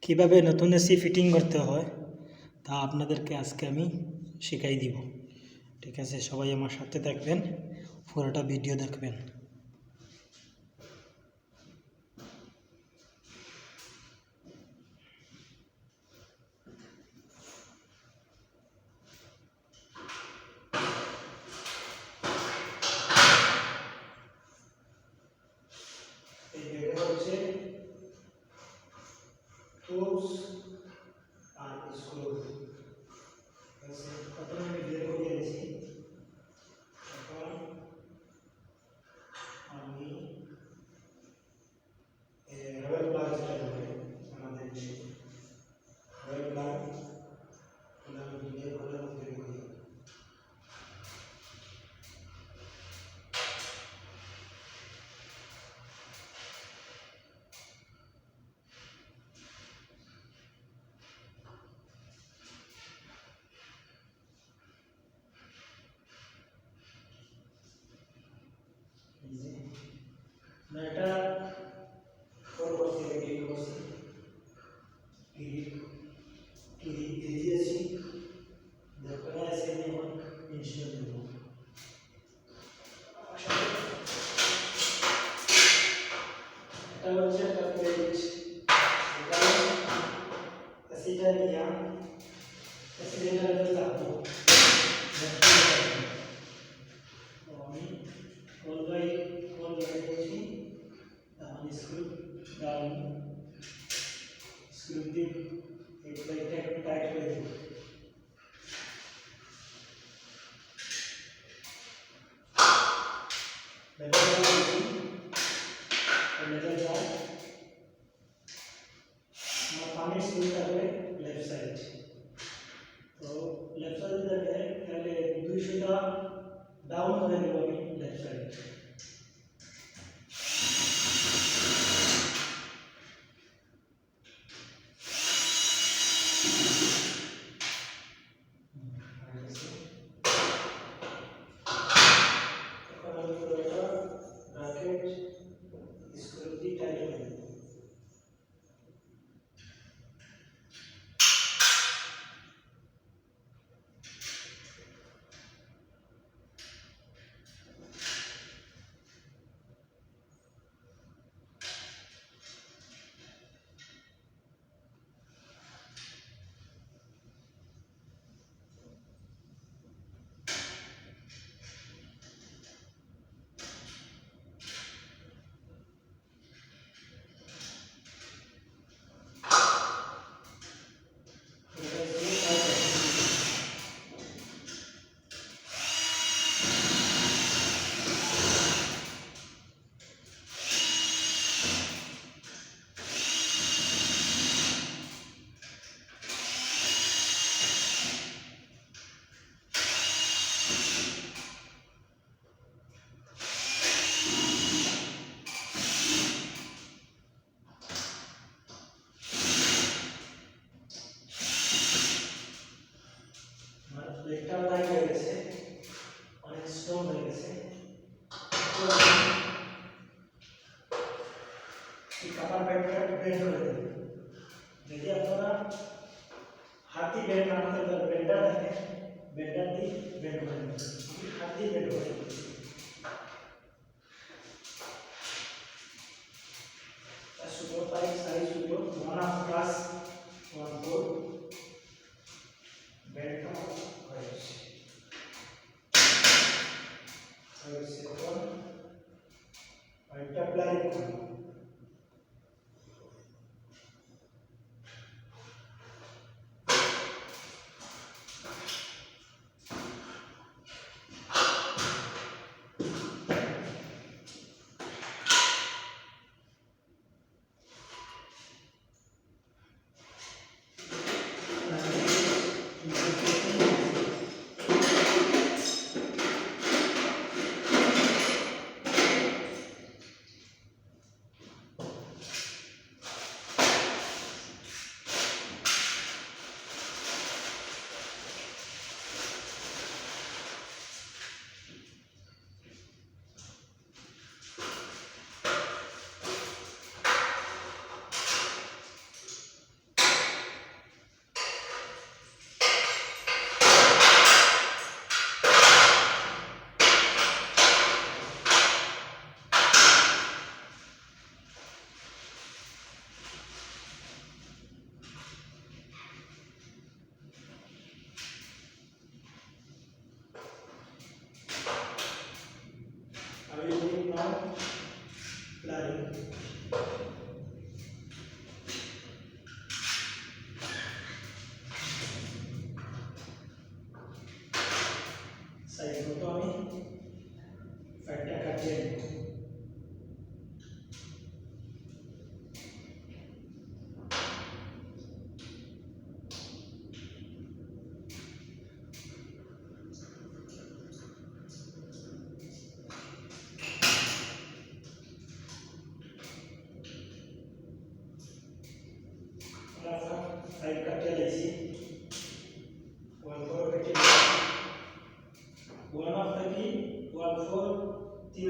কিভাবে নতুন AC fitting করতে হয় তা আপনাদেরকে আজকে আমি শিখাই দিব। ঠিক আছে, সবাই আমার সাথে দেখবেন, পুরোটা ভিডিও দেখবেন। এই জায়গা হচ্ছে টুলস আর স্ক্রু। প্রথমে আমি বের করে দিয়েছি, এখন আমি রয়েল প্লাগ যেটা বলে আমাদের দেশে রয়েল প্লাগ আমি বের করে বের করি। এটা ফোর করছি, ক্লিক করছি, ক্লিক দিয়েছি, দেখুন এসে নিয়ে ইনস্টল দেব। এটা হচ্ছে একটা পেজ, এটা এসিটা নিয়ে এসিটা চাপবো, আমি কল বাই করছি, তাহলে স্ক্রু ডাউন, স্ক্রু দিয়ে এই প্লেটটা একটু টাইট করে দেব। पानी स्क्रू থাকবে লেফট সাইড, তো লেফট সাইড থেকে তাহলে 200টা ডাউন করে দেব আমি লেফট সাইড। এখন আমি পুরোটা ব্র্যাকেট স্ক্রু দিয়ে টাইট করে দেব। প্লেটটা টাইট হয়ে গেছে, অনেক স্ট্রং হয়ে গেছে। এই কাপার ব্যাগটা বেন্ড করে দেবেন। যদি আপনারা হাতি বেন্ড না করতে পারেন, বেন্ডার থাকে, বেন্ডার দিয়ে বেন্ড করে দেবেন। হাতি বেন্ড করে দেবেন। সুতো পাইপ সাইজ সুতো 1/2 প্লাস 1/4 বেন্ড হয়ে গেছে। এটা অ্যাপ্লাই করুন। साइड करतो आम्ही फॅट्या काढते साइड काढते द्यायची वन ऑफ द की 1/4 तीन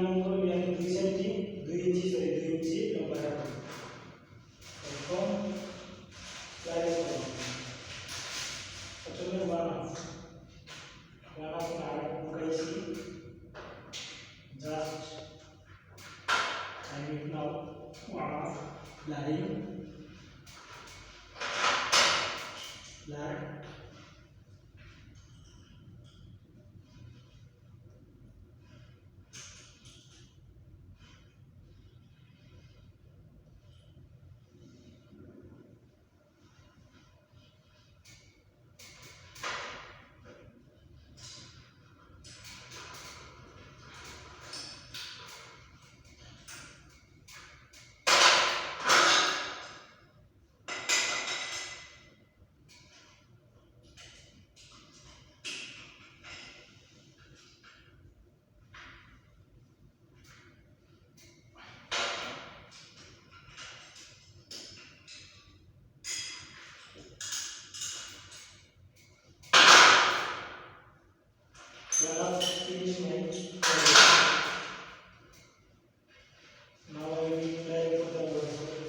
अंगुल यानी 2 सेंटी 2 इंची सॉरी 2 इंची लंबाई है कौन प्लाई करो अच्छा में वन ऑफ ना कैसी just I mean now one of line finish my now I will try for the work.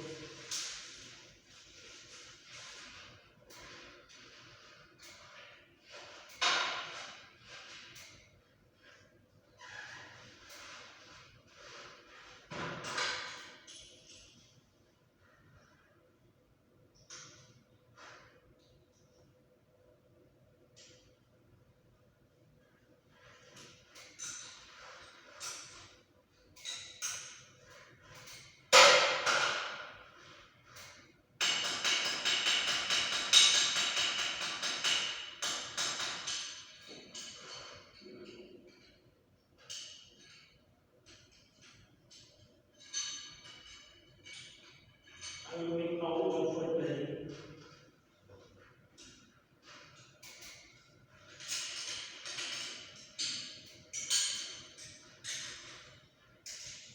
I will make now one for play.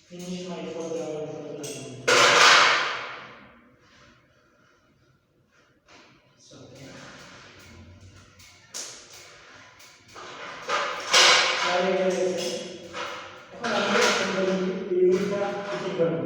Finish my for the play. So try again. এখন আমি এইটা কি করব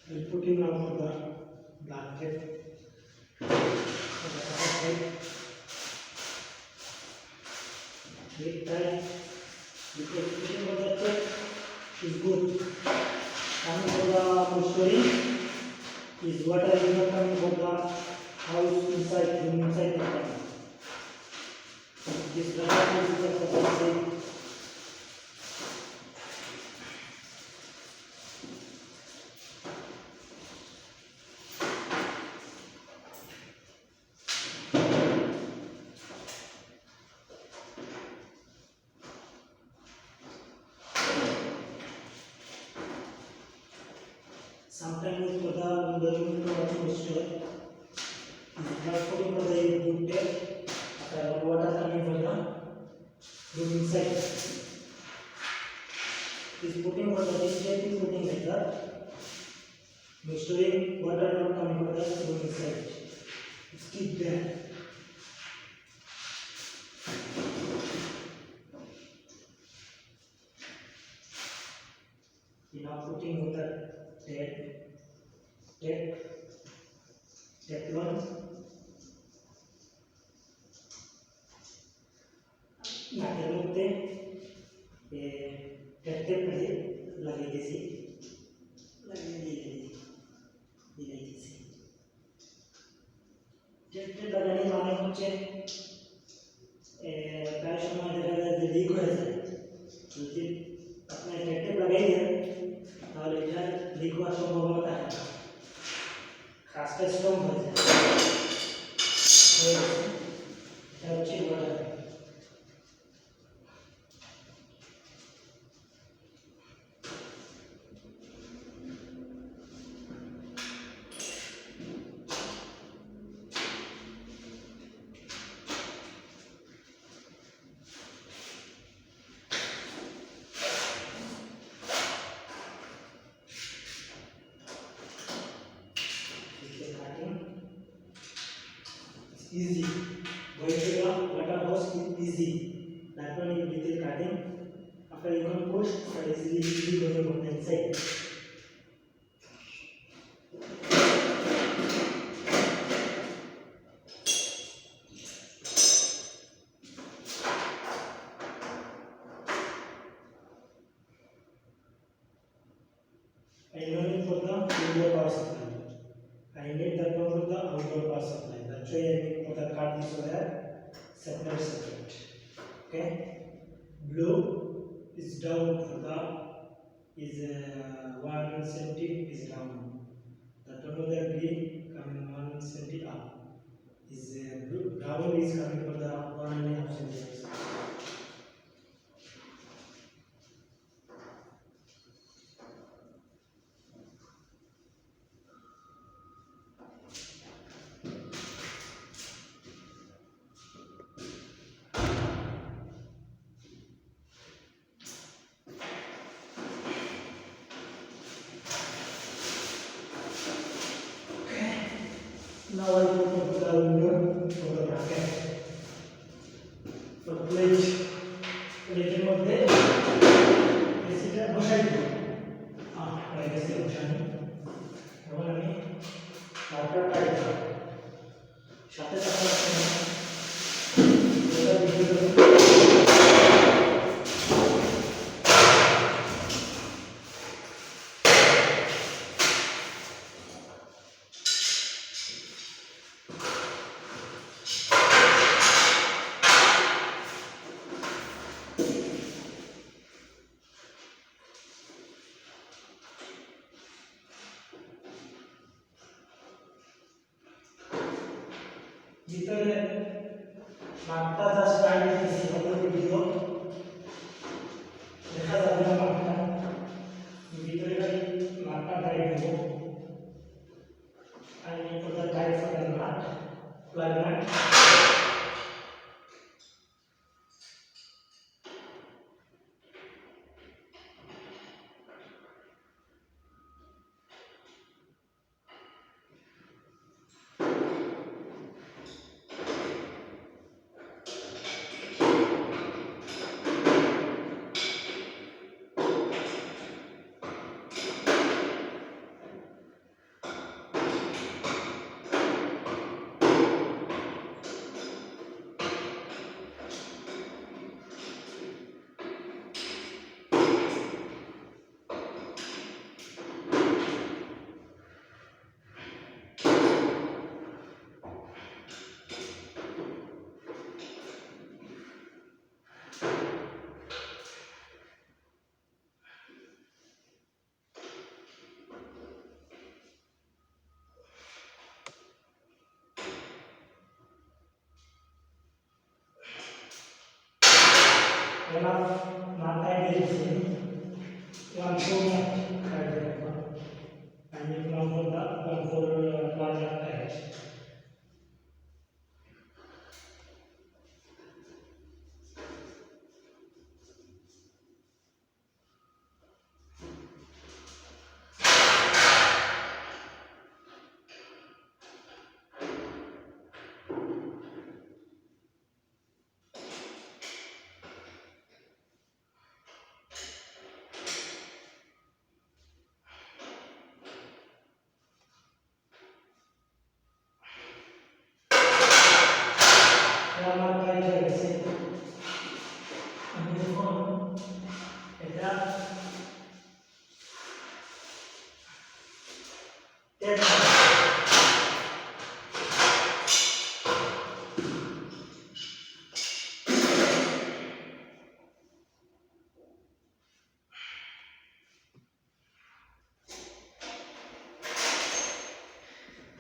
I'll put in now for the blanket. Take time because putting for the check is good. Coming for the story is what I do coming for the house inside, room inside the house. This rubber is the same. sometimes used for the window to watch moisture. Not putting for the good tape. After water coming from the room inside. Is putting for the this tape is putting like that. Storing water not coming from the room inside. Just keep there. Now putting water tape one. नाटे मध्य ये tape मध्ये लगे जैसे लगे जैसे tape लगाने माने होचे प्राय समय দেখা যায় যে লিক হয়ে যায় যদি আপনি টেপ লাগাই দেন তাহলে এটা লিক হওয়ার সম্ভাবনা থাকে না কাজটা স্ট্রং হয়ে যায় এটা হচ্ছে water easy. Going to the water hose is easy. That one is little cutting. After you can push, that is easily going on the inside. I need for the indoor power supply. I need that one for the outdoor power supply. That's why I need for the cut this wire separate. Okay. Blue is down for the is 1 cm is down. That another green coming 1 cm up. Is blue brown is coming for the 1.5 cm. Now I go to the window for the bracket. So plate मध्ये acid बसायचं acid बसायचं এখন আমি কাটা কাটবো সাথে সাথে এটা ভিডিও ভিতরে মাঠটা জাস্ট টাইট দিয়েছি আপনাদের ভিডিও দেখা যাবে না মাঠটা ভিতরে খালি মাঠটা টাইট দেবো আর এই কথা টাইট করে মাঠ প্লাগ মাঠ Enough, not ideal. One, two, and now for the larger types.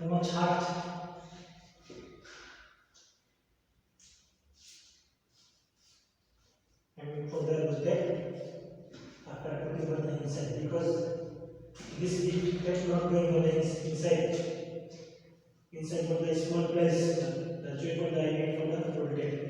Much heart and further rotate after putting on the inside, because this bit kept not going on the inside for the small place, the joint for the eye for the rotate.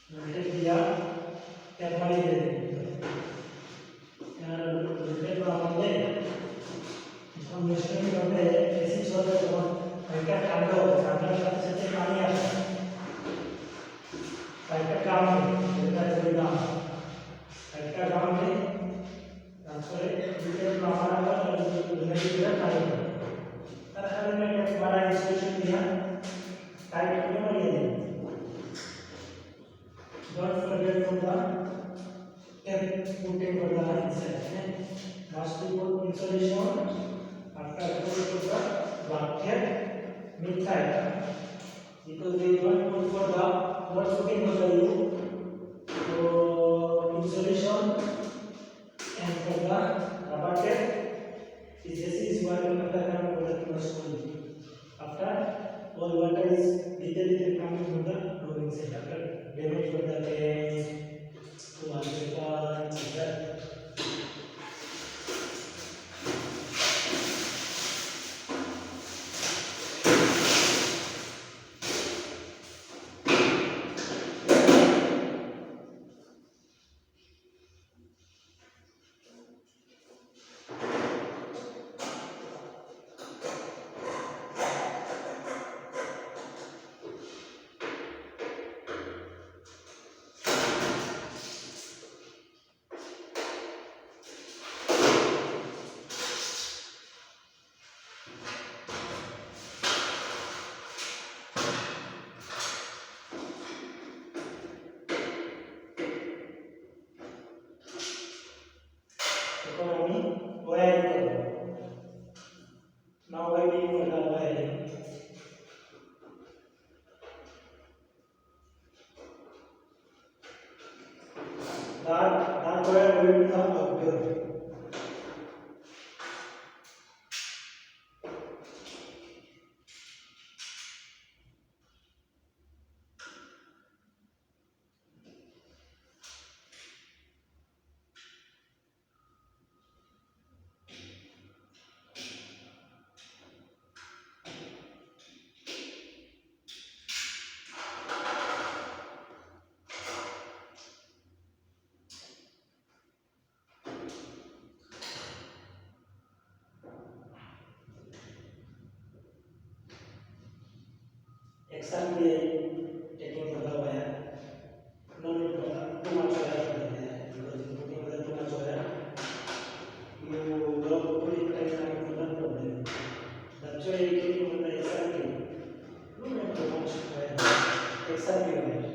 Rotate किया, tap वाली दे देंगे यार, rotate को हम दे हम मिश्रण में करते हैं ऐसी सोच है, तो हम हल्का ठंडा करते से पानी आता है, हल्का काम है, हल्का काम है, ट्रांसफर रोटेट को हमारा और दुनिया की तरफ पानी पर अगर मैं हमारा इंस्ट्रक्शन दिया टाइट करने और ये दें, don't forget for the tap putting for the inside. Must be put insulation after put for the bracket mid-side, because we want put for the not putting for the so insulation and for the bracket is water after all water is little coming from the door inside after damage for the tank to wallpaper like that. Now waiting for the wiring. That wire will become outdoor. XRPI taking for the wire. No need for too much wire for the wire because putting with too much wire you will put it time for the problem. That's why taking for the XRPI. No need too much wire. XRPI wire.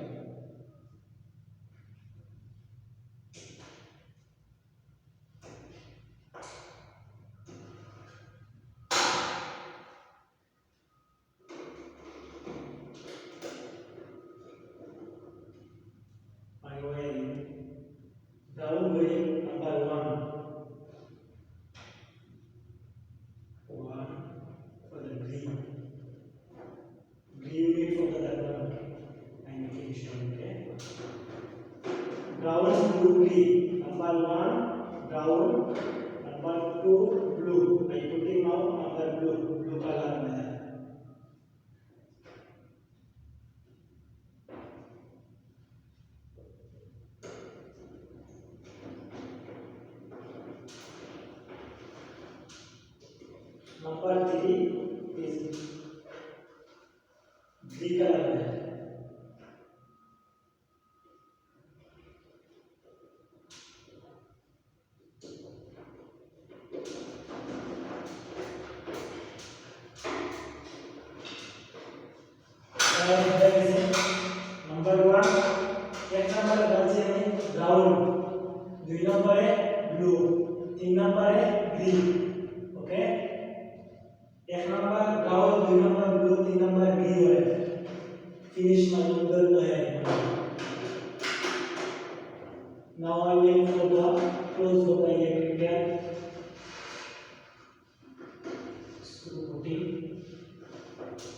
Ground wire number 1 for the green wave for the ground and finished okay. Ground blue green number 1 ground number 2 blue I putting now number blue color में number 3 is green color में number 1 एक number बच्चे में brown 2 number है blue 3 number है green okay एक number brown 2 number blue 3 number green है finish number है now I will for the close होता है क्या screw putting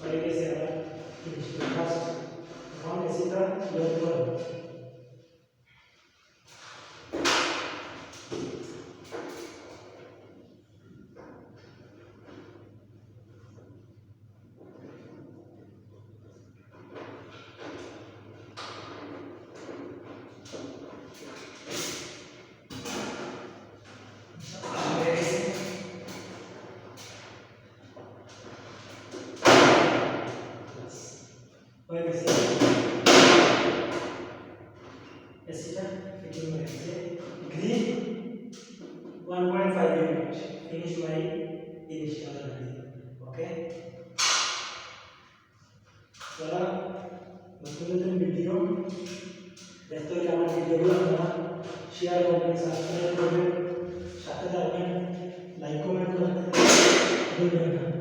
और कैसे है finish first one ऐसे था left one green 1.5 unit finish my initial okay चला नতুन वीडियो देखते हैं हमारे वीडियो को शेयर करें सब्सक्राइब करें साथ में लाइक कमेंट करें